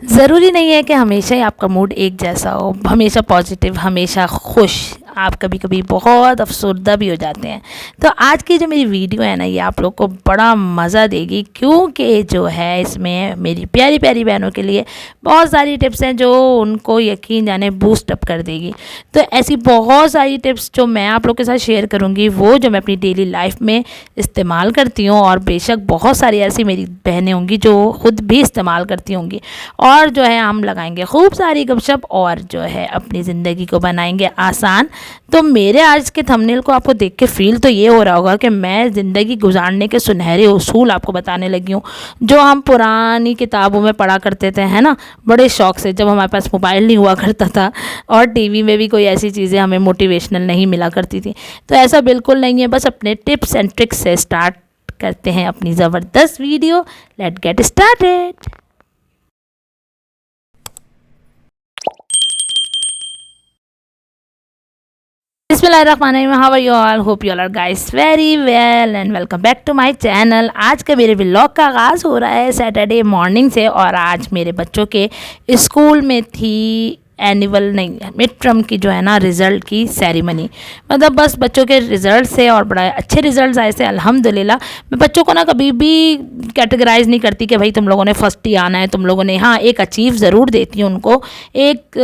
ज़रूरी नहीं है कि हमेशा ही आपका मूड एक जैसा हो, हमेशा पॉजिटिव, हमेशा खुश। आप कभी कभी बहुत अफसरदा भी हो जाते हैं। तो आज की जो मेरी वीडियो है ना, ये आप लोग को बड़ा मज़ा देगी, क्योंकि जो है इसमें मेरी प्यारी प्यारी बहनों के लिए बहुत सारी टिप्स हैं जो उनको यकीन जाने बूस्ट अप कर देगी। तो ऐसी बहुत सारी टिप्स जो मैं आप लोग के साथ शेयर करूँगी, वो जो मैं अपनी डेली लाइफ में इस्तेमाल करती हूँ, और बेशक बहुत सारी ऐसी मेरी बहनें होंगी जो ख़ुद भी इस्तेमाल करती होंगी। और जो है हम लगाएंगे खूब सारी गपशप और जो है अपनी ज़िंदगी को बनाएंगे आसान। तो मेरे आज के थंबनेल को आपको देख के फील तो ये हो रहा होगा कि मैं ज़िंदगी गुजारने के सुनहरे उसूल आपको बताने लगी हूँ, जो हम पुरानी किताबों में पढ़ा करते थे, है ना, बड़े शौक़ से, जब हमारे पास मोबाइल नहीं हुआ करता था और टीवी में भी कोई ऐसी चीज़ें हमें मोटिवेशनल नहीं मिला करती थी। तो ऐसा बिल्कुल नहीं है। बस अपने टिप्स एंड ट्रिक्स से स्टार्ट करते हैं अपनी ज़बरदस्त वीडियो। Let get started. बिस्मिल्लाहिर्रहमानिर्रहीम। How are you all? Hope you all are guys very well and welcome back to my channel. आज का मेरे व्लॉग का आगाज़ हो रहा है सैटरडे मॉर्निंग से, और आज मेरे बच्चों के स्कूल में थी एनुअल नहीं, मिड टर्म की जो है ना रिज़ल्ट की सेरेमनी। मतलब बस बच्चों के रिज़ल्ट से, और बड़ा अच्छे रिज़ल्ट आए थे अल्हम्दुलिल्लाह। मैं बच्चों को ना कभी भी कैटेगराइज़ नहीं करती कि भाई तुम लोगों ने फर्स्ट ही आना है, तुम लोगों ने, हाँ एक अचीव ज़रूर देती हूँ उनको, एक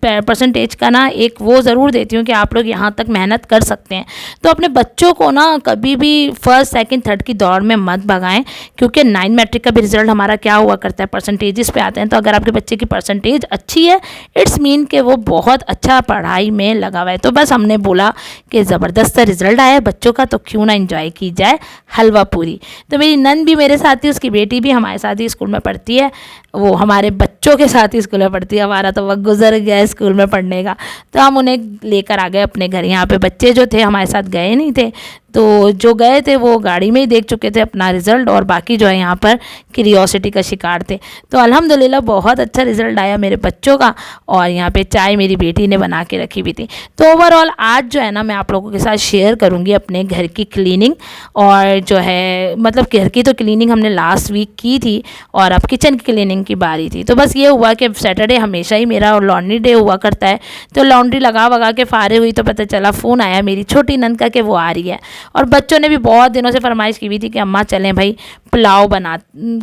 परसेंटेज का ना एक वो ज़रूर देती हूँ कि आप लोग यहाँ तक मेहनत कर सकते हैं। तो अपने बच्चों को ना कभी भी फर्स्ट सेकंड थर्ड की दौड़ में मत भगाएं, क्योंकि 9 मैट्रिक का भी रिज़ल्ट हमारा क्या हुआ करता है, परसेंटेजेस पे आते हैं। तो अगर आपके बच्चे की परसेंटेज अच्छी है, इट्स मीन कि वो बहुत अच्छा पढ़ाई में लगा हुआ है। तो बस हमने बोला कि ज़बरदस्त रिज़ल्ट आया बच्चों का, तो क्यों ना एंजॉय की जाए हलवा पूरी। तो मेरी नंद भी मेरे साथ ही, उसकी बेटी भी हमारे साथ ही स्कूल में पढ़ती है, वो हमारे बच्चों के साथ ही स्कूल में पढ़ती है। हमारा तो वक्त गुजर गया है स्कूल में पढ़ने का, तो हम उन्हें लेकर आ गए अपने घर। यहाँ पे बच्चे जो थे हमारे साथ गए नहीं थे, तो जो गए थे वो गाड़ी में ही देख चुके थे अपना रिज़ल्ट, और बाकी जो है यहाँ पर क्यूरियोसिटी का शिकार थे। तो अल्हम्दुलिल्लाह बहुत अच्छा रिज़ल्ट आया मेरे बच्चों का, और यहाँ पे चाय मेरी बेटी ने बना के रखी हुई थी। तो ओवरऑल आज जो है ना मैं आप लोगों के साथ शेयर करूँगी अपने घर की क्लीनिंग, और जो है मतलब घर की तो क्लीनिंग हमने लास्ट वीक की थी, और अब किचन की क्लीनिंग की बारी थी। तो बस ये हुआ कि सैटरडे हमेशा ही मेरा लॉन्ड्री डे हुआ करता है, तो लॉन्ड्री लगा वगा के फारिग हुई तो पता चला फ़ोन आया मेरी छोटी नंद का कि वो आ रही है। और बच्चों ने भी बहुत दिनों से फरमाइश की हुई थी कि अम्मा चलें भाई पुलाव बना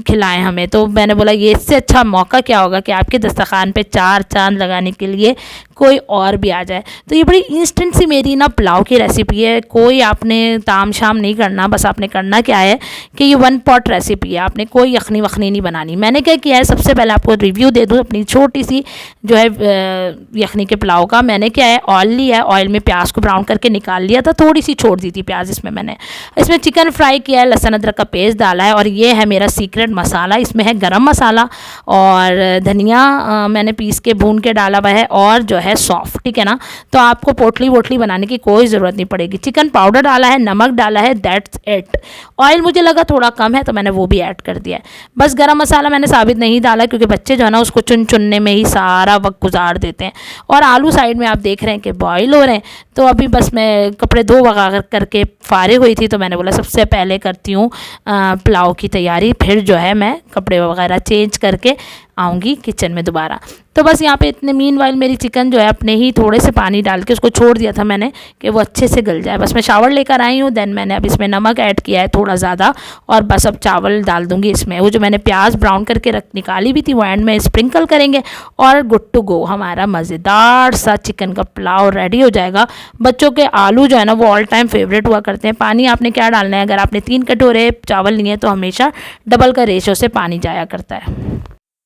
खिलाएं हमें। तो मैंने बोला ये इससे अच्छा मौका क्या होगा कि आपके दस्तरखान पे 4 चांद लगाने के लिए कोई और भी आ जाए। तो ये बड़ी इंस्टेंट सी मेरी ना पुलाव की रेसिपी है, कोई आपने ताम शाम नहीं करना, बस आपने करना क्या है कि ये 1 पॉट रेसिपी है, आपने कोई यखनी वखनी नहीं बनानी। मैंने क्या किया है, सबसे पहले आपको रिव्यू दे दूँ अपनी छोटी सी जो है यखनी के पुलाव का। मैंने क्या है, ऑयल लिया है, ऑयल में प्याज को ब्राउन करके निकाल लिया था, थोड़ी सी छोड़ दी थी प्याज इसमें मैंने। इसमें चिकन फ्राई किया है, लहसुन अदरक का पेस्ट डाला है, और ये है मेरा सीक्रेट मसाला। इसमें है गरम मसाला और धनिया मैंने पीस के भून के डाला हुआ है, और जो है सौंफ, ठीक है ना। तो आपको पोटली वोटली बनाने की कोई ज़रूरत नहीं पड़ेगी। चिकन पाउडर डाला है, नमक डाला है, दैट्स इट। ऑयल मुझे लगा थोड़ा कम है तो मैंने वो भी ऐड कर दिया है। बस गरम मसाला मैंने साबित नहीं डाला, क्योंकि बच्चे जो है ना उसको चुनने में ही सारा वक्त गुजार देते हैं। और आलू साइड में आप देख रहे हैं कि बॉयल हो रहे हैं। तो अभी बस मैं कपड़े धो वगा करके फारिग हुई थी, तो मैंने बोला सबसे पहले करती हूँ पुलाव की तैयारी, फिर जो है मैं कपड़े वगैरह चेंज करके आऊँगी किचन में दोबारा। तो बस यहाँ पे इतने मीनवाइल मेरी चिकन जो है अपने ही थोड़े से पानी डाल के उसको छोड़ दिया था मैंने कि वो अच्छे से गल जाए। बस मैं शावर लेकर आई हूँ, देन मैंने अब इसमें नमक ऐड किया है थोड़ा ज़्यादा, और बस अब चावल डाल दूँगी इसमें। वो जो मैंने प्याज ब्राउन करके निकाली भी थी वो एंड में स्प्रिंकल करेंगे, और गुड टू गो, हमारा मज़ेदार सा चिकन का पुलाव रेडी हो जाएगा। बच्चों के आलू जो है ना वो ऑल टाइम फेवरेट हुआ करते हैं। पानी आपने क्या डालना है, अगर आपने 3 कटोरे चावल लिए तो हमेशा डबल का रेशो से पानी जाया करता है।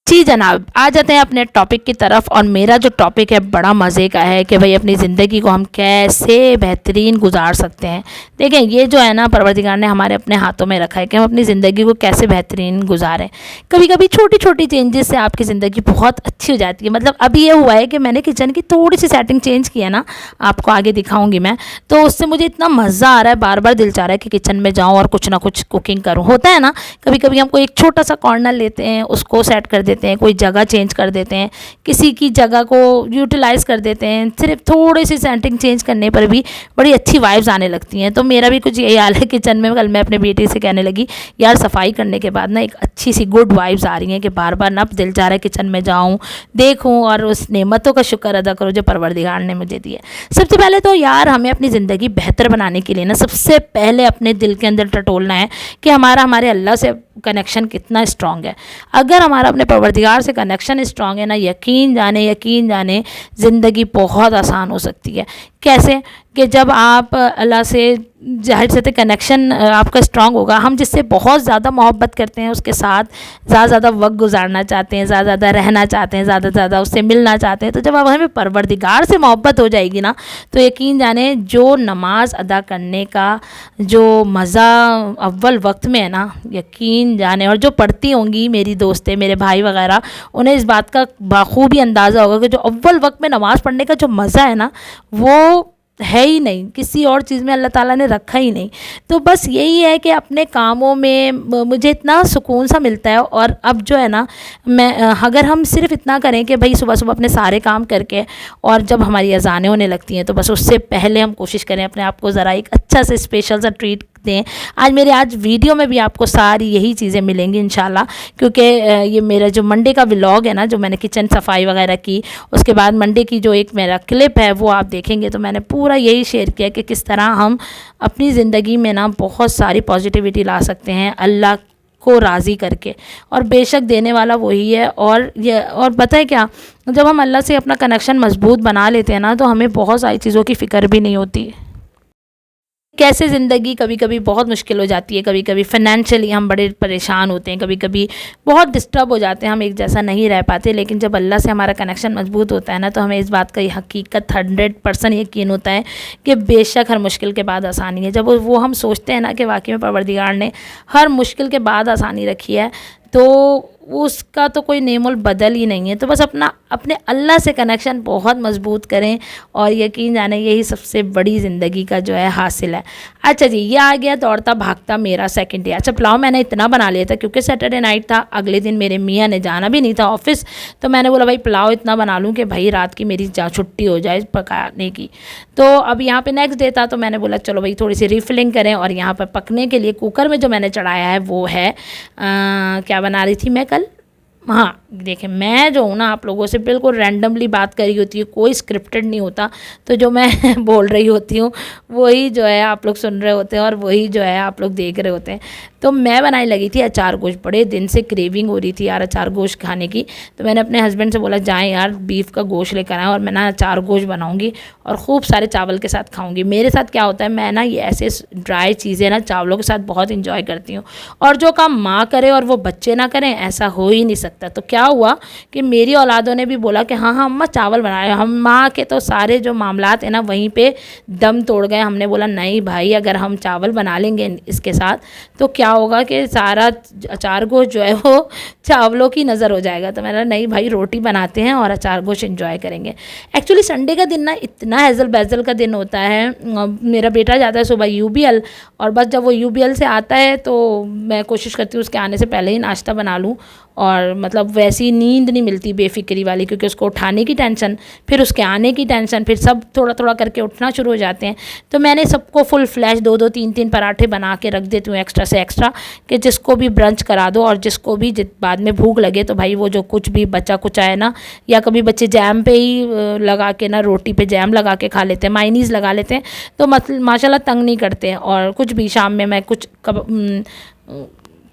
जी जनाब, आ जाते हैं अपने टॉपिक की तरफ। और मेरा जो टॉपिक है बड़ा मज़े का है कि भाई अपनी ज़िंदगी को हम कैसे बेहतरीन गुजार सकते हैं। देखें ये जो है ना परवरदिगार ने हमारे अपने हाथों में रखा है कि हम अपनी ज़िंदगी को कैसे बेहतरीन गुजारें। कभी कभी छोटी छोटी चेंजेस से आपकी ज़िंदगी बहुत अच्छी हो जाती है। मतलब अभी ये हुआ है कि मैंने किचन की थोड़ी सी सेटिंग चेंज की है ना, आपको आगे दिखाऊँगी मैं, तो उससे मुझे इतना मज़ा आ रहा है, बार बार दिल चाह रहा है कि किचन में जाऊँ और कुछ ना कुछ कुकिंग करूँ। होता है ना, कभी कभी हमको एक छोटा सा कॉर्नर लेते हैं, उसको सेट कर देते देते हैं, कोई जगह चेंज कर देते हैं, किसी की जगह को यूटिलाइज़ कर देते हैं, सिर्फ थोड़ी सी सेटिंग चेंज करने पर भी बड़ी अच्छी वाइब्स आने लगती हैं। तो मेरा भी कुछ यही हाल है किचन में। कल मैं अपने बेटे से कहने लगी, यार सफाई करने के बाद ना एक अच्छी सी गुड वाइब्स आ रही हैं कि बार बार ना दिल चाह रहा है किचन में जाऊँ, देखूँ और उस नेमतों का शुक्र अदा करूँ जो परवरदिगार ने मुझे दी है। सबसे पहले तो यार हमें अपनी ज़िंदगी बेहतर बनाने के लिए ना सबसे पहले अपने दिल के अंदर टटोलना है कि हमारे अल्लाह से कनेक्शन कितना स्ट्रांग है। अगर हमारा अपने परवरदिगार से कनेक्शन स्ट्रांग है ना, यकीन जाने ज़िंदगी बहुत आसान हो सकती है। कैसे कि जब आप अल्लाह से जाहिर से कनेक्शन आपका स्ट्रांग होगा, हम जिससे बहुत ज़्यादा मोहब्बत करते हैं उसके साथ ज़्यादा वक्त गुजारना चाहते हैं, ज़्यादा रहना चाहते हैं, ज़्यादा उससे मिलना चाहते हैं। तो जब अब हमें परवरदिगार से मोहब्बत हो जाएगी ना, तो यकीन जाने जो नमाज अदा करने का जो मज़ा अव्वल वक्त में है ना, यकीन जाने, और जो पढ़ती होंगी मेरी दोस्तें, मेरे भाई वगैरह, उन्हें इस बात का बाखूबी अंदाज़ा होगा कि जो अव्वल वक्त में नमाज़ पढ़ने का जो मज़ा है ना, वो है ही नहीं, किसी और चीज़ में अल्लाह ताला ने रखा ही नहीं। तो बस यही है कि अपने कामों में मुझे इतना सुकून सा मिलता है। और अब जो है ना, मैं अगर हम सिर्फ इतना करें कि भाई सुबह सुबह अपने सारे काम करके और जब हमारी अज़ानें होने लगती हैं तो बस उससे पहले हम कोशिश करें अपने आप को ज़रा एक अच्छा से स्पेशल सा ट्रीट दें। आज वीडियो में भी आपको सारी यही चीज़ें मिलेंगी इंशाल्लाह, क्योंकि ये मेरा जो मंडे का व्लॉग है ना, जो मैंने किचन सफाई वगैरह की, उसके बाद मंडे की जो एक मेरा क्लिप है वो आप देखेंगे। तो मैंने पूरा यही शेयर किया कि किस तरह हम अपनी ज़िंदगी में ना बहुत सारी पॉजिटिविटी ला सकते हैं अल्लाह को राज़ी करके, और बेशक देने वाला वही है। और पता है क्या, जब हम अल्लाह से अपना कनेक्शन मजबूत बना लेते हैं ना, तो हमें बहुत सारी चीज़ों की फ़िक्र भी नहीं होती। कैसे ज़िंदगी कभी कभी बहुत मुश्किल हो जाती है, कभी कभी फाइनेंशियली हम बड़े परेशान होते हैं, कभी कभी बहुत डिस्टर्ब हो जाते हैं, हम एक जैसा नहीं रह पाते। लेकिन जब अल्लाह से हमारा कनेक्शन मजबूत होता है ना, तो हमें इस बात का हकीकत 100% यकीन होता है कि बेशक हर मुश्किल के बाद आसानी है। जब वो हम सोचते हैं ना कि वाकई में परवरदिगार ने हर मुश्किल के बाद आसानी रखी है, तो उसका तो कोई नेमोल बदल ही नहीं है। तो बस अपने अल्लाह से कनेक्शन बहुत मजबूत करें, और यकीन जाने यही सबसे बड़ी ज़िंदगी का जो है हासिल है। अच्छा जी, ये आ गया दौड़ता भागता मेरा सेकंड डे। अच्छा, पुलाव मैंने इतना बना लिया था क्योंकि सैटरडे नाइट था, अगले दिन मेरे मियाँ ने जाना भी नहीं था ऑफिस। तो मैंने बोला भाई पुलाव इतना बना लूँ कि भाई रात की मेरी छुट्टी हो जाए पकाने की। तो अब यहाँ पे नेक्स्ट डे था, तो मैंने बोला चलो भाई थोड़ी सी रिफिलिंग करें। और यहाँ पर पकने के लिए कुकर में जो मैंने चढ़ाया है वो है क्या बना रही थी मैं कल, हाँ देखिए, मैं जो हूँ ना आप लोगों से बिल्कुल रैंडमली बात करी होती है, कोई स्क्रिप्टेड नहीं होता। तो जो मैं बोल रही होती हूँ वही जो है आप लोग सुन रहे होते हैं, और वही जो है आप लोग देख रहे होते हैं। तो मैं बनाने लगी थी अचार गोश्त। बड़े दिन से क्रेविंग हो रही थी यार अचार गोश्त खाने की। तो मैंने अपने हस्बैंड से बोला जाएँ यार बीफ का गोश्त लेकर आएँ, और मैं ना अचार गोश्त बनाऊँगी और खूब सारे चावल के साथ खाऊँगी। मेरे साथ क्या होता है, मैं ना ये ऐसे ड्राई चीज़ें ना चावलों के साथ बहुत इंजॉय करती हूँ, और जो काम माँ करे और वो बच्चे ना करें ऐसा हो ही नहीं सकता। तो क्या हुआ कि मेरी औलादों ने भी बोला कि हाँ अम्मा चावल बनाए। हम माँ के तो सारे जो मामलात है ना वहीं पे दम तोड़ गए। हमने बोला नहीं भाई, अगर हम चावल बना लेंगे इसके साथ तो क्या होगा कि सारा अचार गोश्त जो है वो चावलों की नज़र हो जाएगा। तो मैंने नहीं भाई, रोटी बनाते हैं और अचार गोश्त एंजॉय करेंगे। एक्चुअली संडे का दिन ना इतना हैज़ल बैज़ल का दिन होता है। मेरा बेटा जाता है सुबह UBL, और बस जब वो UBL से आता है तो मैं कोशिश करती हूँ उसके आने से पहले ही नाश्ता बना लूँ। और मतलब वैसी नींद नहीं मिलती बेफिक्री वाली, क्योंकि उसको उठाने की टेंशन, फिर उसके आने की टेंशन, फिर सब थोड़ा थोड़ा करके उठना शुरू हो जाते हैं। तो मैंने सबको फुल फ्लैश 2-2 3-3 पराठे बना के रख देती हूँ एक्स्ट्रा से एक्स्ट्रा, कि जिसको भी ब्रंच करा दो, और जिसको भी बाद में भूख लगे तो भाई वो जो कुछ भी बचा कुचा है ना, या कभी बच्चे जैम पे ही लगा के ना, रोटी पे जैम लगा के खा लेते हैं, मायनीज़ लगा लेते हैं, तो माशाल्लाह तंग नहीं करते हैं। और कुछ भी शाम में मैं कुछ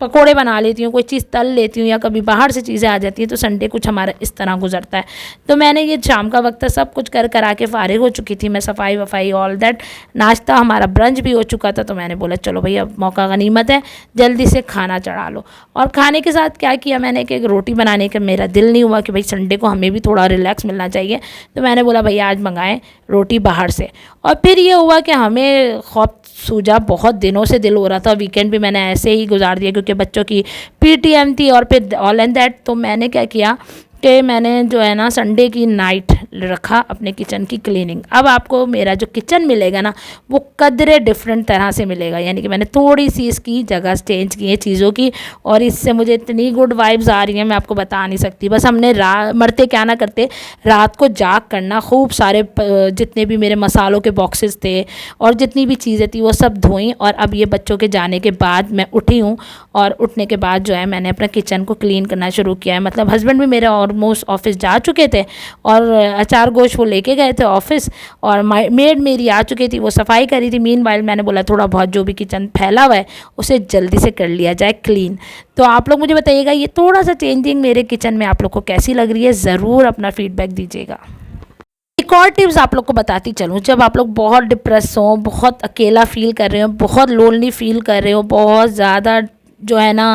पकोड़े बना लेती हूँ, कोई चीज़ तल लेती हूँ, या कभी बाहर से चीज़ें आ जाती हैं। तो संडे कुछ हमारा इस तरह गुजरता है। तो मैंने ये शाम का वक्त सब कुछ करा के फ़ारिग हो चुकी थी मैं, सफाई वफाई ऑल दैट, नाश्ता हमारा ब्रंच भी हो चुका था। तो मैंने बोला चलो भाई अब मौका गनीमत है, जल्दी से खाना चढ़ा लो। और खाने के साथ क्या किया मैंने कि एक रोटी बनाने का मेरा दिल नहीं हुआ कि भाई संडे को हमें भी थोड़ा रिलैक्स मिलना चाहिए। तो मैंने बोला भाई आज मंगाएं रोटी बाहर से। और फिर ये हुआ कि हमें खौफ सूझा, बहुत दिनों से दिल हो रहा था। वीकेंड भी मैंने ऐसे ही गुजार दिया क्योंकि बच्चों की PTM थी और फिर ऑल एंड दैट। तो मैंने क्या किया कि मैंने जो है ना संडे की नाइट रखा अपने किचन की क्लीनिंग। अब आपको मेरा जो किचन मिलेगा ना वो कदरे डिफरेंट तरह से मिलेगा, यानी कि मैंने थोड़ी सी इसकी जगह चेंज की है चीज़ों की, और इससे मुझे इतनी गुड वाइब्स आ रही हैं मैं आपको बता नहीं सकती। बस हमने मरते क्या ना करते, रात को जाग करना खूब सारे जितने भी मेरे मसालों के बॉक्सेस थे और जितनी भी चीज़ें थी वो सब धोई, और अब ये बच्चों के जाने के बाद मैं उठी हूँ, और उठने के बाद जो है मैंने अपना किचन को क्लीन करना शुरू किया है। मतलब हस्बैंड भी मेरे ऑलमोस्ट ऑफिस जा चुके थे और अचार गोश्त वो लेके गए थे ऑफिस, और मेड मेरी आ चुकी थी, वो सफाई करी थी। मीनवाइल मैंने बोला थोड़ा बहुत जो भी किचन फैला हुआ है उसे जल्दी से कर लिया जाए क्लीन। तो आप लोग मुझे बताइएगा ये थोड़ा सा चेंजिंग मेरे किचन में आप लोग को कैसी लग रही है, ज़रूर अपना फीडबैक दीजिएगा। एक और टिप्स आप लोग को बताती चलूँ, जब आप लोग बहुत डिप्रेस हो, बहुत अकेला फील कर रहे हो, बहुत लोनली फील कर रहे हो, बहुत ज़्यादा जो है ना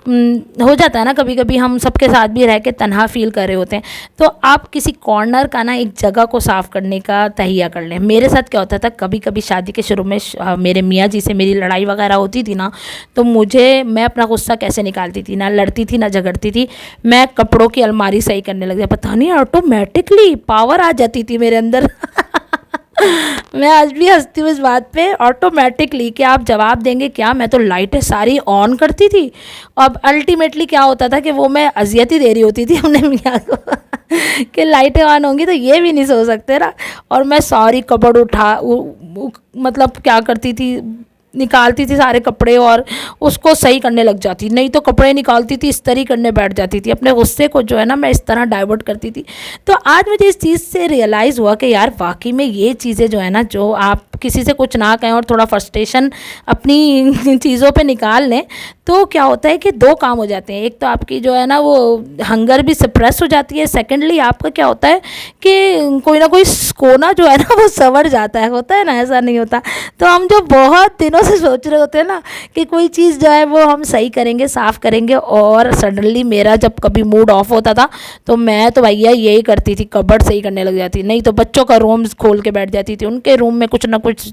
हो जाता है ना कभी कभी, हम सबके साथ भी रह के तन्हा फील कर रहे होते हैं, तो आप किसी कॉर्नर का ना एक जगह को साफ़ करने का तहिया कर लें। मेरे साथ क्या होता था, कभी कभी शादी के शुरू में मेरे मियाँ जी से मेरी लड़ाई वगैरह होती थी ना, तो मैं अपना गुस्सा कैसे निकालती थी, ना लड़ती थी ना झगड़ती थी, मैं कपड़ों की अलमारी सही करने लग गया। पता नहीं ऑटोमेटिकली पावर आ जाती थी मेरे अंदर। मैं आज भी हंसती हूँ इस बात पे, ऑटोमेटिकली कि आप जवाब देंगे क्या, मैं तो लाइटें सारी ऑन करती थी। अब अल्टीमेटली क्या होता था कि वो मैं अजियत ही दे रही होती थी अपने मियाँ को कि लाइटें ऑन होंगी तो ये भी नहीं सो सकते ना, और मैं सारी कबर्ड मतलब क्या करती थी, निकालती थी सारे कपड़े और उसको सही करने लग जाती, नहीं तो कपड़े निकालती थी इस्त्री करने बैठ जाती थी। अपने गुस्से को जो है ना मैं इस तरह डाइवर्ट करती थी। तो आज मुझे इस चीज़ से रियलाइज़ हुआ कि यार वाकई में ये चीज़ें जो है ना, जो आप किसी से कुछ ना कहें और थोड़ा फ्रस्ट्रेशन अपनी चीज़ों पे निकाल लें, तो क्या होता है कि दो काम हो जाते हैं। एक तो आपकी जो है ना वो हंगर भी सप्रेस हो जाती है, सेकेंडली आपका क्या होता है कि कोई ना कोई कोना जो है ना वो सवर जाता है, होता है ना, ऐसा नहीं होता। तो हम जो बहुत दिनों से सोच रहे होते हैं ना कि कोई चीज़ जो है वो हम सही करेंगे, साफ़ करेंगे, और सडनली मेरा जब कभी मूड ऑफ होता था तो मैं तो भैया यही करती थी, कबर्ड सही करने लग जाती, नहीं तो बच्चों का रूम खोल के बैठ जाती थी, उनके रूम में कुछ ना कुछ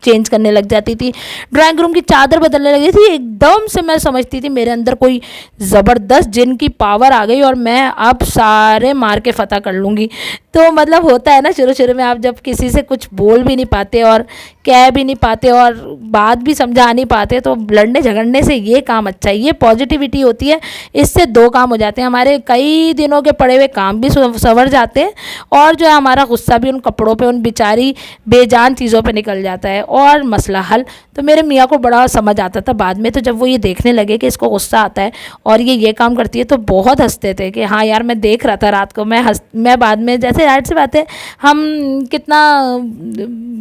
चेंज करने लग जाती थी, ड्राइंग रूम की चादर बदलने लगी थी। एकदम से मैं समझती थी मेरे अंदर कोई ज़बरदस्त जिन की पावर आ गई और मैं अब सारे मार के फतह कर लूँगी। तो मतलब होता है ना, शुरू शुरू में आप जब किसी से कुछ बोल भी नहीं पाते और कह भी नहीं पाते और बात भी समझा नहीं पाते, तो लड़ने झगड़ने से ये काम अच्छा है, ये पॉजिटिविटी होती है, इससे दो काम हो जाते हैं, हमारे कई दिनों के पड़े हुए काम भी संवर जाते हैं, और जो है हमारा गुस्सा भी उन कपड़ों पे, उन बेचारी बेजान चीज़ों पे निकल जाता है, और मसला हल। तो मेरे मियाँ को बड़ा समझ आता था बाद में, तो जब वो ये देखने लगे कि इसको गुस्सा आता है और ये काम करती है, तो बहुत हंसते थे कि हाँ यार, मैं देख रहा था रात को, मैं बाद में, जैसे जाहिर सी बात है, हम कितना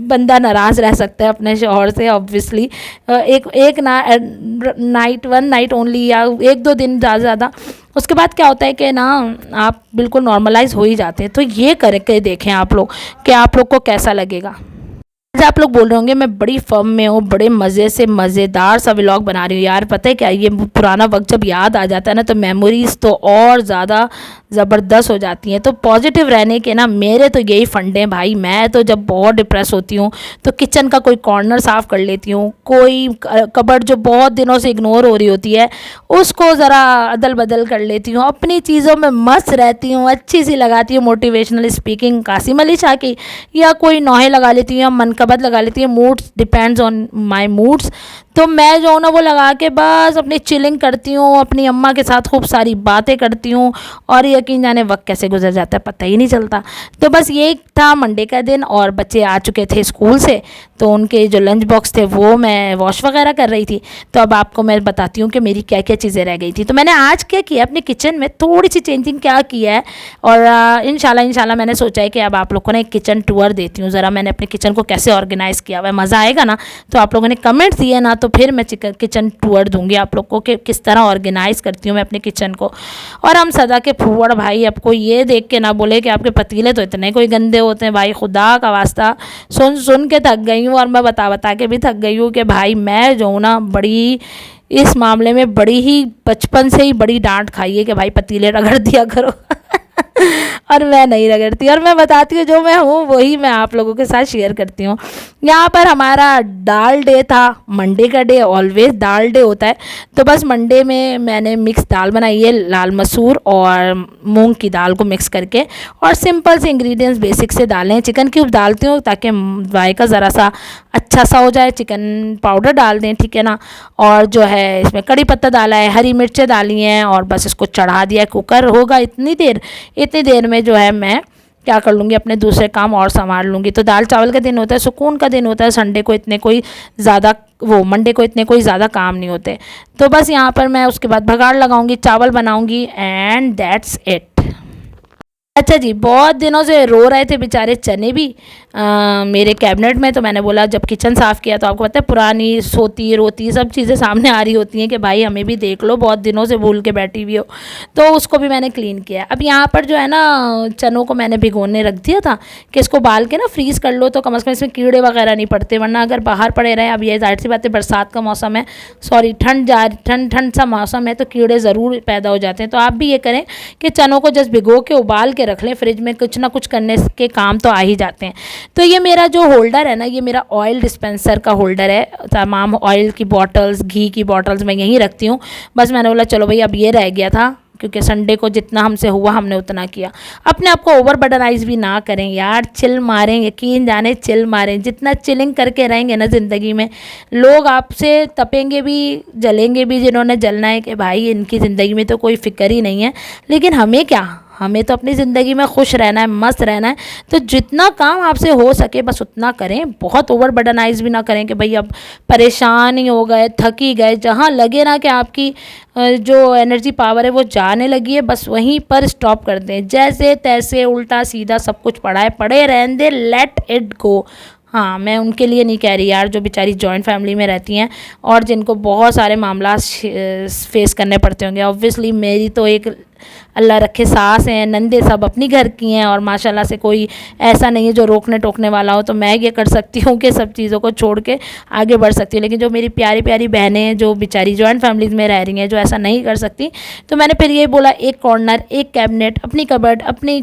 बंदा नाराज़ रह सकता है अपने शौहर से, ऑब्वियसली एक नाइट, वन नाइट ओनली, या एक दो दिन ज़्यादा, उसके बाद क्या होता है कि ना आप बिल्कुल नॉर्मलाइज हो ही जाते हैं। तो ये करके देखें आप लोग कि आप लोग को कैसा लगेगा। आज आप लोग बोल रहे होंगे मैं बड़ी फर्म में हूँ, बड़े मज़े से मज़ेदार सा व्लॉग बना रही हूँ। यार पता है क्या, ये पुराना वक्त जब याद आ जाता है ना, तो मेमोरीज़ तो और ज़्यादा ज़बरदस्त हो जाती हैं। तो पॉजिटिव रहने के ना मेरे तो यही फंडे हैं भाई। मैं तो जब बहुत डिप्रेस होती हूँ तो किचन का कोई कॉर्नर साफ़ कर लेती हूँ, कोई कबर्ड जो बहुत दिनों से इग्नोर हो रही होती है उसको ज़रा अदल बदल कर लेती हूँ, अपनी चीज़ों में मस्त रहती हूँ, अच्छी सी लगाती हूँ मोटिवेशनल स्पीकिंग कासिम अली शाह की, या कोई नौहे लगा लेती हूँ, या मनकबत लगा लेती हूँ, moods depends on my moods. तो मैं जो हूँ ना वो लगा के बस अपनी चिलिंग करती हूँ, अपनी अम्मा के साथ खूब सारी बातें करती हूँ, और यकीन जाने वक्त कैसे गुजर जाता है पता ही नहीं चलता। तो बस ये था मंडे का दिन, और बच्चे आ चुके थे स्कूल से, तो उनके जो लंच बॉक्स थे वो मैं वॉश वगैरह कर रही थी। तो अब आपको मैं बताती हूँ कि मेरी क्या क्या चीज़ें रह गई थी। तो मैंने आज क्या किया, अपने किचन में थोड़ी सी चेंजिंग क्या किया है, और इंशाल्लाह मैंने सोचा है कि अब आप लोग को ना एक किचन टूर देती हूँ, ज़रा मैंने अपने किचन को कैसे ऑर्गेनाइज़ किया हुआ है। मज़ा आएगा ना, तो आप लोगों ने कमेंट्स दिए ना, तो फिर मैं किचन टूर दूंगी आप लोग को कि किस तरह ऑर्गेनाइज़ करती हूँ मैं अपने किचन को। और हम सदा के फूवड़ भाई, आपको ये देख के ना बोले कि आपके पतीले तो इतने कोई गंदे होते हैं भाई, खुदा का वास्ता सुन सुन के थक गई हूँ, और मैं बता बता के भी थक गई हूँ कि भाई मैं जो हूँ ना बड़ी इस मामले में बड़ी ही बचपन से ही बड़ी डांट खाई है कि भाई पतीले रगड़ दिया करो। और मैं नहीं रगड़ती, और मैं बताती हूँ जो मैं हूँ वही मैं आप लोगों के साथ शेयर करती हूँ। यहाँ पर हमारा दाल डे था, मंडे का डे ऑलवेज दाल डे होता है। तो बस मंडे में मैंने मिक्स दाल बनाई है, लाल मसूर और मूंग की दाल को मिक्स करके, और सिंपल से इंग्रेडिएंट्स बेसिक से डालें। चिकन क्यूब डालती हूँ ताकि जायका ज़रा सा अच्छा सा हो जाए। चिकन पाउडर डाल दें, ठीक है ना। और जो है इसमें कड़ी पत्ता डाला है, हरी मिर्चें डाली हैं, और बस इसको चढ़ा दिया। कुकर होगा इतनी देर में जो है मैं क्या कर लूँगी, अपने दूसरे काम और संभाल लूँगी। तो दाल चावल का दिन होता है, सुकून का दिन होता है। संडे को इतने कोई ज़्यादा मंडे को इतने कोई ज़्यादा काम नहीं होते। तो बस यहाँ पर मैं उसके बाद भगाड़ लगाऊंगी, चावल बनाऊंगी, एंड दैट्स इट। अच्छा जी, बहुत दिनों से रो रहे थे बेचारे चने भी मेरे कैबिनेट में। तो मैंने बोला, जब किचन साफ़ किया तो आपको पता है पुरानी सोती रोती सब चीज़ें सामने आ रही होती हैं कि भाई हमें भी देख लो, बहुत दिनों से भूल के बैठी हुई हो। तो उसको भी मैंने क्लीन किया। अब यहाँ पर जो है ना, चनों को मैंने भिगोने रख दिया था कि इसको बाल के ना फ्रीज़ कर लो, तो कम से कम इसमें कीड़े वगैरह नहीं पड़ते, वरना अगर बाहर पड़े रहे। अब ये जाहिर सी बात है, बरसात का मौसम है, सॉरी ठंड सा मौसम है, तो कीड़े ज़रूर पैदा हो जाते हैं। तो आप भी ये करें कि चनों को जस्ट भिगो के उबाल के रख लें फ्रिज में, कुछ ना कुछ करने के काम तो आ ही जाते हैं। तो ये मेरा जो होल्डर है ना, ये मेरा ऑयल डिस्पेंसर का होल्डर है। तमाम ऑयल की बॉटल्स, घी की बॉटल्स मैं यहीं रखती हूँ। बस मैंने बोला चलो भाई, अब ये रह गया था, क्योंकि संडे को जितना हमसे हुआ हमने उतना किया। अपने आप को ओवर बर्डनाइज भी ना करें यार, चिल मारें, यकीन जाने चिल मारें। जितना चिलिंग करके रहेंगे ना ज़िंदगी में, लोग आपसे तपेंगे भी जलेंगे भी जिन्होंने जलना है कि भाई इनकी ज़िंदगी में तो कोई फ़िक्र ही नहीं है। लेकिन हमें क्या, हमें तो अपनी ज़िंदगी में खुश रहना है, मस्त रहना है। तो जितना काम आपसे हो सके बस उतना करें, बहुत ओवर बर्डनाइज भी ना करें कि भाई अब परेशान ही हो गए, थक ही गए। जहाँ लगे ना कि आपकी जो एनर्जी पावर है वो जाने लगी है, बस वहीं पर स्टॉप कर दें। जैसे तैसे उल्टा सीधा सब कुछ पड़ा है, पड़े रहने दे, लेट इट गो। हाँ, मैं उनके लिए नहीं कह रही यार, जो बेचारी जॉइंट फैमिली में रहती हैं और जिनको बहुत सारे मामला फेस करने पड़ते होंगे। ऑब्वियसली मेरी तो एक अल्लाह रखे सास हैं, नंदे सब अपनी घर की हैं, और माशाल्लाह से कोई ऐसा नहीं है जो रोकने टोकने वाला हो। तो मैं ये कर सकती हूँ कि सब चीज़ों को छोड़ के आगे बढ़ सकती हूँ। लेकिन जो मेरी प्यारी प्यारी बहनें हैं, जो बेचारी जॉइंट फैमिलीज़ में रह रही हैं, जो ऐसा नहीं कर सकती, तो मैंने फिर ये बोला, एक कॉर्नर, एक कैबिनेट, अपनी कबर्ड, अपनी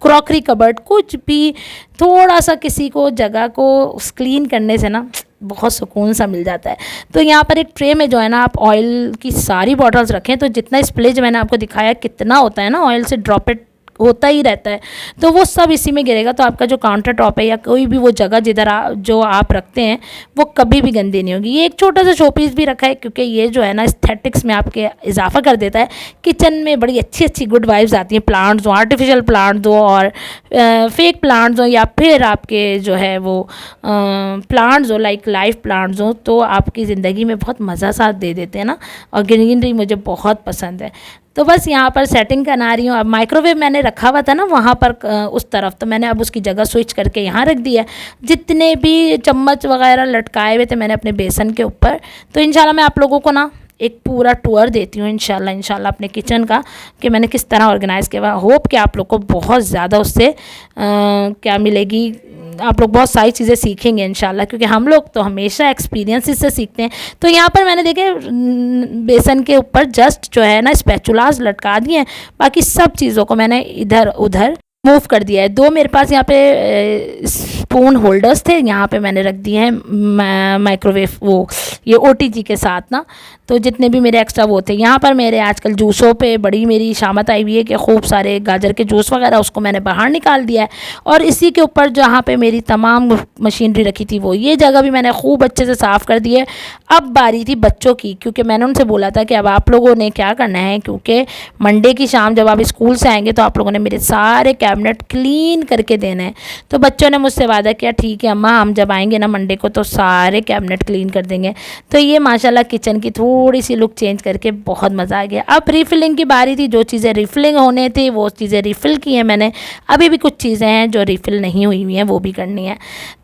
क्रॉकरी कबर्ड, कुछ भी थोड़ा सा किसी को जगह को क्लीन करने से ना बहुत सुकून सा मिल जाता है। तो यहाँ पर एक ट्रे में जो है ना, आप ऑयल की सारी बॉटल्स रखें। तो जितना स्प्लेज मैंने आपको दिखाया कितना होता है ना, ऑयल से ड्रॉपेट होता ही रहता है, तो वो सब इसी में गिरेगा। तो आपका जो काउंटर टॉप है या कोई भी वो जगह जिधर जो आप रखते हैं वो कभी भी गंदी नहीं होगी। ये एक छोटा सा शो पीस भी रखा है, क्योंकि ये जो है ना एस्थेटिक्स में आपके इजाफा कर देता है। किचन में बड़ी अच्छी अच्छी गुड वाइब्स आती हैं। प्लांट्स हो, आर्टिफिशियल प्लांट्स हो और फेक प्लांट्स हो, या फिर आपके जो है वो प्लांट्स हो, लाइक लाइव प्लांट्स हो, तो आपकी ज़िंदगी में बहुत मज़ा सा दे देते हैं ना। और ग्रीनरी मुझे बहुत पसंद है। तो बस यहाँ पर सेटिंग करना रही हूँ। अब माइक्रोवेव मैंने रखा हुआ था ना वहाँ पर उस तरफ, तो मैंने अब उसकी जगह स्विच करके यहाँ रख दिया। जितने भी चम्मच वगैरह लटकाए हुए थे मैंने अपने बेसन के ऊपर। तो इंशाल्लाह मैं आप लोगों को ना एक पूरा टूर देती हूँ इंशाल्लाह अपने किचन का, कि मैंने किस तरह ऑर्गेनाइज़ किया। होप कि आप लोग को बहुत ज़्यादा उससे क्या मिलेगी, आप लोग बहुत सारी चीज़ें सीखेंगे इंशाल्लाह, क्योंकि हम लोग तो हमेशा एक्सपीरियंसेस से सीखते हैं। तो यहाँ पर मैंने देखे बेसन के ऊपर जस्ट जो है ना स्पैचुलास लटका दिए हैं, बाकी सब चीज़ों को मैंने इधर उधर मूव कर दिया है। दो मेरे पास यहाँ पे स्पून होल्डर्स थे, यहाँ पे मैंने रख दिए हैं माइक्रोवेव वो ये OTG के साथ ना। तो जितने भी मेरे एक्स्ट्रा वो थे, यहाँ पर मेरे आजकल जूसों पे बड़ी मेरी शामत आई हुई है कि खूब सारे गाजर के जूस वगैरह उसको मैंने बाहर निकाल दिया है। और इसी के ऊपर जहाँ पे मेरी तमाम मशीनरी रखी थी वो ये जगह भी मैंने खूब अच्छे से साफ़ कर दी है। अब बारी थी बच्चों की, क्योंकि मैंने उनसे बोला था कि अब आप लोगों ने क्या करना है, क्योंकि मंडे की शाम जब आप स्कूल से आएंगे तो आप लोगों ने मेरे सारे कैबिनेट क्लीन करके देना है। तो बच्चों ने मुझसे वादा किया, ठीक है अम्मा, हम जब आएंगे ना मंडे को तो सारे कैबिनेट क्लीन कर देंगे। तो ये माशाल्लाह किचन की थोड़ी सी लुक चेंज करके बहुत मज़ा आ गया। अब रिफ़िलिंग की बारी थी, जो चीज़ें रिफ़िलिंग होने थी वो चीज़ें रिफ़िल की हैं मैंने। अभी भी कुछ चीज़ें हैं जो रिफ़िल नहीं हुई हुई हैं, वो भी करनी है।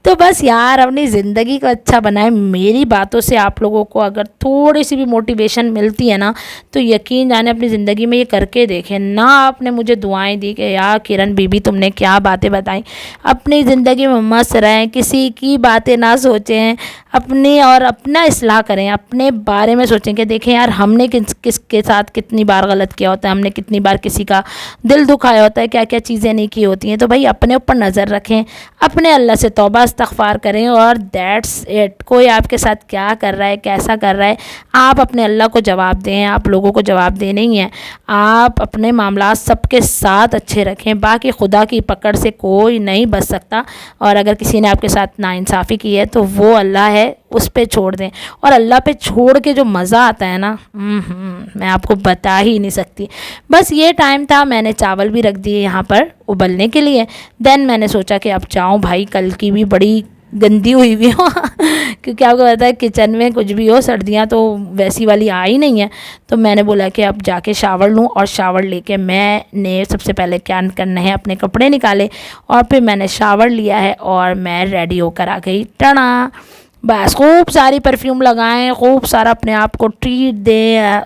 तो बस यार अपनी ज़िंदगी को अच्छा बनाए। मेरी बातों से आप लोगों को अगर थोड़ी सी भी मोटिवेशन मिलती है ना, तो यकीन जाने अपनी ज़िंदगी में ये करके देखें ना। आपने मुझे दुआएं दी कि यार किरण बीबी तुमने क्या बातें बताई। अपनी ज़िंदगी में मस्त रहें, किसी की बातें ना सोचें, अपनी और अपना इस्लाह करें, अपने बारे में सोचें कि देखें यार हमने किसके साथ कितनी बार गलत किया होता है, हमने कितनी बार किसी का दिल दुखाया होता है, क्या क्या चीज़ें नहीं की होती हैं। तो भाई अपने ऊपर नज़र रखें, अपने अल्लाह से तौबा इस्तग़फ़ार करें और दैट्स इट। कोई आपके साथ क्या कर रहा है, कैसा कर रहा है, आप अपने अल्लाह को जवाब दें, आप लोगों को जवाब दे नहीं है। आप अपने मामलात सबके साथ अच्छे रखें, बाकी खुदा की पकड़ से कोई नहीं बच सकता। और अगर किसी ने आपके साथ नाइंसाफ़ी की है तो वो अल्लाह है, उस पे छोड़ दें। और अल्लाह पे छोड़ के जो मज़ा आता है ना, मैं आपको बता ही नहीं सकती। बस ये टाइम था, मैंने चावल भी रख दिए यहाँ पर उबलने के लिए। देन मैंने सोचा कि अब जाऊँ भाई, कल की भी बड़ी गंदी हुई हुई हो क्योंकि आपको पता है किचन में कुछ भी हो, सर्दियाँ तो वैसी वाली आ ही नहीं है। तो मैंने बोला कि अब जाके शावर लूँ, और शावर लेके मैंने सबसे पहले क्या करना है, अपने कपड़े निकाले और फिर मैंने शावर लिया है और मैं रेडी होकर आ गई। टना बस खूब सारी परफ्यूम लगाएं, खूब सारा अपने आप को ट्रीट दें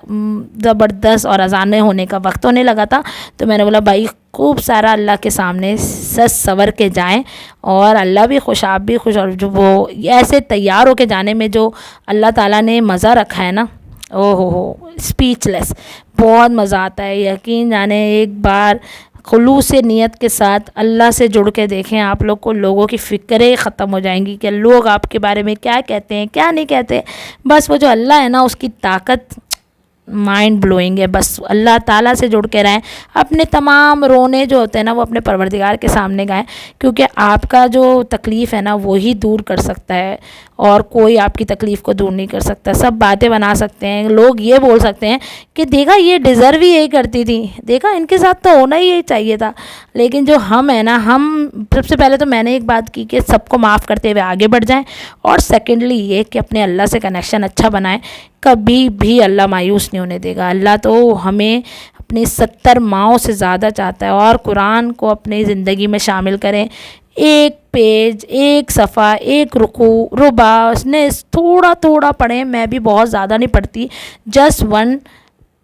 ज़बरदस्त। और अज़ान होने का वक्त होने लगा था, तो मैंने बोला भाई खूब सारा अल्लाह के सामने सज सवर के जाएं, और अल्लाह भी खुश, आप भी खुश। और जो वो ऐसे तैयार होके जाने में जो अल्लाह ताला ने मज़ा रखा है ना, ओहो हो स्पीचलेस, बहुत मज़ा आता है। यकीन जाने एक बार खुलूस नीयत के साथ अल्लाह से जुड़ के देखें, आप लोग को लोगों की फ़िक्रें ख़त्म हो जाएंगी कि लोग आपके बारे में क्या कहते हैं क्या नहीं कहते। बस वो जो अल्लाह है ना, उसकी ताकत माइंड ब्लोइंग है। बस अल्लाह ताला से जुड़ के रहें, अपने तमाम रोने जो होते हैं ना वो अपने परवरदिगार के सामने गाएं, क्योंकि आपका जो तकलीफ़ है ना वो ही दूर कर सकता है, और कोई आपकी तकलीफ़ को दूर नहीं कर सकता। सब बातें बना सकते हैं, लोग ये बोल सकते हैं कि देखा ये डिज़र्व ही यही करती थी, देखा इनके साथ तो होना ही यही चाहिए था। लेकिन जो हम है ना, हम सबसे पहले तो मैंने एक बात की कि सबको माफ़ करते हुए आगे बढ़ जाएं, और सेकेंडली ये कि अपने अल्लाह से कनेक्शन अच्छा बनाएं। कभी भी अल्लाह मायूस नहीं होने देगा। अल्लाह तो हमें अपनी 70 माओं से ज़्यादा चाहता है। और कुरान को अपनी ज़िंदगी में शामिल करें, एक पेज, एक सफ़ा, एक रुकू रुबा उसने थोड़ा थोड़ा पढ़ें। मैं भी बहुत ज़्यादा नहीं पढ़ती, जस्ट 1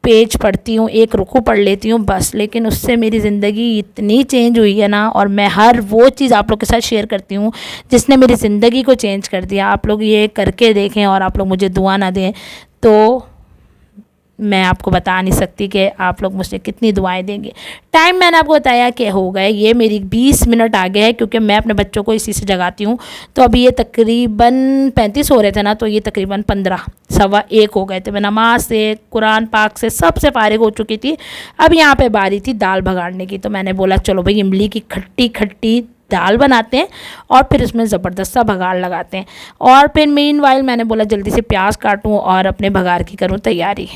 पेज पढ़ती हूँ, एक रुकू पढ़ लेती हूँ बस। लेकिन उससे मेरी ज़िंदगी इतनी चेंज हुई है ना, और मैं हर वो चीज़ आप लोग के साथ शेयर करती हूँ जिसने मेरी ज़िंदगी को चेंज कर दिया। आप लोग ये करके देखें, और आप लोग मुझे दुआ ना दें तो मैं आपको बता नहीं सकती कि आप लोग मुझसे कितनी दुआएं देंगे। टाइम मैंने आपको बताया कि हो गए, ये मेरी 20 मिनट आगे है, क्योंकि मैं अपने बच्चों को इसी से जगाती हूँ। तो अभी ये तकरीबन 35 हो रहे थे ना, तो ये तकरीबन 15 सवा 1 हो गए थे। मैं नमाज से, कुरान पाक से सबसे फारिग हो चुकी थी। अब यहाँ पे बारी थी दाल भगाड़ने की, तो मैंने बोला चलो भाई इमली की खट्टी खट्टी दाल बनाते हैं और फिर उसमें ज़बरदस्त सा भगाड़ लगाते हैं। और फिर मीनवाइल मैंने बोला जल्दी से प्याज काटूँ और अपने भगाड़ की करूँ तैयारी।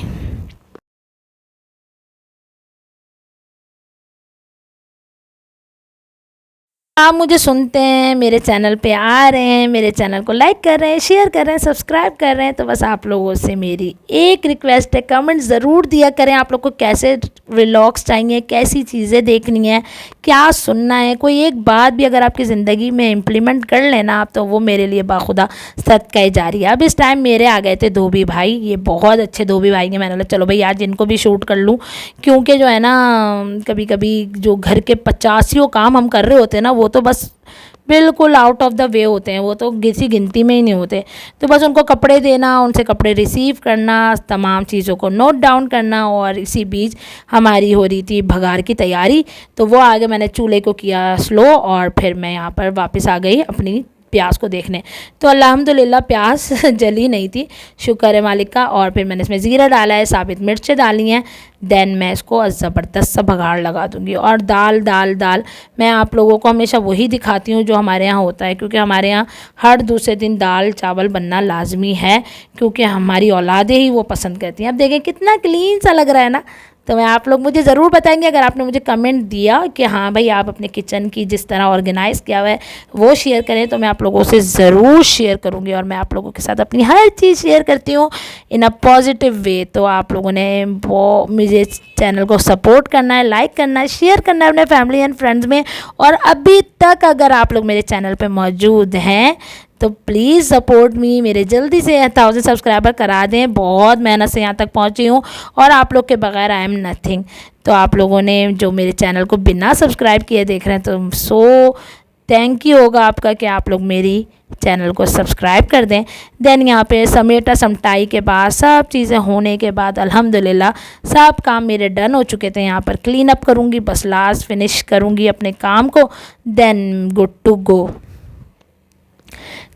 आप मुझे सुनते हैं, मेरे चैनल पे आ रहे हैं, मेरे चैनल को लाइक कर रहे हैं, शेयर कर रहे हैं, सब्सक्राइब कर रहे हैं, तो बस आप लोगों से मेरी एक रिक्वेस्ट है, कमेंट ज़रूर दिया करें आप लोग को कैसे व्लॉग्स चाहिए, कैसी चीज़ें देखनी है, क्या सुनना है। कोई एक बात भी अगर आपकी ज़िंदगी में इम्प्लीमेंट कर लेना आप, तो वो मेरे लिए बाखुदा सदका जारी है। अब इस टाइम मेरे आ गए थे धोबी भाई, ये बहुत अच्छे धोबी भाई हैं। मैंने बोला चलो भाई आज इनको भी शूट कर लूँ, क्योंकि जो है ना कभी कभी जो घर के 85 काम हम कर रहे होते हैं ना, वो तो बस बिल्कुल आउट ऑफ द वे होते हैं, वो तो किसी गिनती में ही नहीं होते। तो बस उनको कपड़े देना, उनसे कपड़े रिसीव करना, तमाम चीज़ों को नोट डाउन करना, और इसी बीच हमारी हो रही थी भगार की तैयारी। तो वो आगे मैंने चूल्हे को किया स्लो, और फिर मैं यहाँ पर वापस आ गई अपनी प्याज को देखने। तो अल्हम्दुलिल्लाह प्याज जली नहीं थी, शुक्र है मालिक का। और फिर मैंने इसमें ज़ीरा डाला है, साबित मिर्चें डाली हैं। देन मैं इसको ज़बरदस्त सा भगाड़ लगा दूँगी। और दाल दाल दाल मैं आप लोगों को हमेशा वही दिखाती हूँ जो हमारे यहाँ होता है, क्योंकि हमारे यहाँ हर दूसरे दिन दाल चावल बनना लाजमी है, क्योंकि हमारी औलादें ही वो पसंद करती हैं। अब देखें कितना क्लीन सा लग रहा है ना। तो मैं आप लोग मुझे ज़रूर बताएंगे, अगर आपने मुझे कमेंट दिया कि हाँ भाई आप अपने किचन की जिस तरह ऑर्गेनाइज़ किया हुआ है वो शेयर करें, तो मैं आप लोगों से ज़रूर शेयर करूँगी। और मैं आप लोगों के साथ अपनी हर चीज़ शेयर करती हूँ इन अ पॉजिटिव वे। तो आप लोगों ने वो मुझे चैनल को सपोर्ट करना है, लाइक करना है, शेयर करना है अपने फैमिली एंड फ्रेंड्स में। और अभी तक अगर आप लोग मेरे चैनल पर मौजूद हैं तो प्लीज़ सपोर्ट मी, मेरे जल्दी से 1000 सब्सक्राइबर करा दें। बहुत मेहनत से यहाँ तक पहुँची हूँ, और आप लोग के बगैर आई एम नथिंग। तो आप लोगों ने जो मेरे चैनल को बिना सब्सक्राइब किए देख रहे हैं, तो सो थैंक यू होगा आपका कि आप लोग मेरी चैनल को सब्सक्राइब कर दें। देन यहाँ पे समेटा समटाई के बाद सब चीज़ें होने के बाद अल्हम्दुलिल्लाह सब काम मेरे डन हो चुके थे। यहाँ पर क्लीन अप करूँगी, बस लास्ट फिनिश करूँगी अपने काम को, then good to go.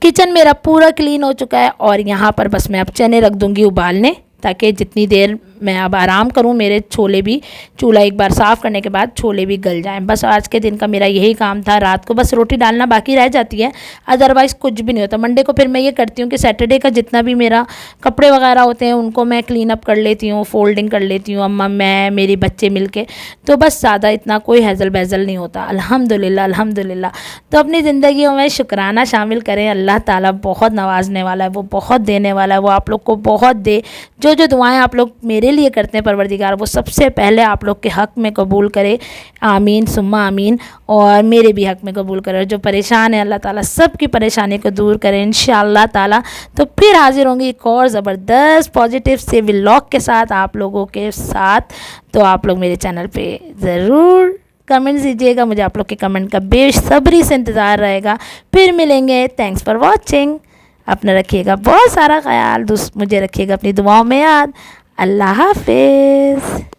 Kitchen मेरा पूरा क्लीन हो चुका है और यहाँ पर बस मैं अब चने रख दूँगी उबालने, ताकि जितनी देर मैं अब आराम करूं मेरे छोले भी, चूल्हा एक बार साफ़ करने के बाद छोले भी गल जाएं। बस आज के दिन का मेरा यही काम था। रात को बस रोटी डालना बाकी रह जाती है, अदरवाइज़ कुछ भी नहीं होता। मंडे को फिर मैं ये करती हूँ कि सैटरडे का जितना भी मेरा कपड़े वगैरह होते हैं उनको मैं क्लीन अप कर लेती हूँ, फोल्डिंग कर लेती हूँ, अम्मा मैं मेरे बच्चे मिल के, तो बस ज़्यादा इतना कोई हैज़ल बैज़ल नहीं होता। अल्हम्दुलिल्लाह अल्हम्दुलिल्लाह। तो अपनी ज़िंदगी में शुक्राना शामिल करें। अल्लाह ताला बहुत नवाजने वाला है, वो बहुत देने वाला है, वो आप लोग को बहुत दे। जो दुआएं आप लोग मेरे लिए करते हैं परवरदिगार वो सबसे पहले आप लोग के हक़ में कबूल करे, आमीन सुम्मा आमीन। और मेरे भी हक़ में कबूल करे। जो परेशान है अल्लाह ताला सब की परेशानी को दूर करे इंशाअल्लाह ताला। तो फिर हाजिर होंगी एक और ज़बरदस्त पॉजिटिव से व्लॉग के साथ आप लोगों के साथ। तो आप लोग मेरे चैनल पे ज़रूर कमेंट्स दीजिएगा, मुझे आप लोग के कमेंट का बेसब्री से इंतज़ार रहेगा। फिर मिलेंगे। Thanks for watching. अपना रखिएगा बहुत सारा ख्याल, मुझे रखिएगा अपनी दुआओं में याद। अल्लाह हाफिज़।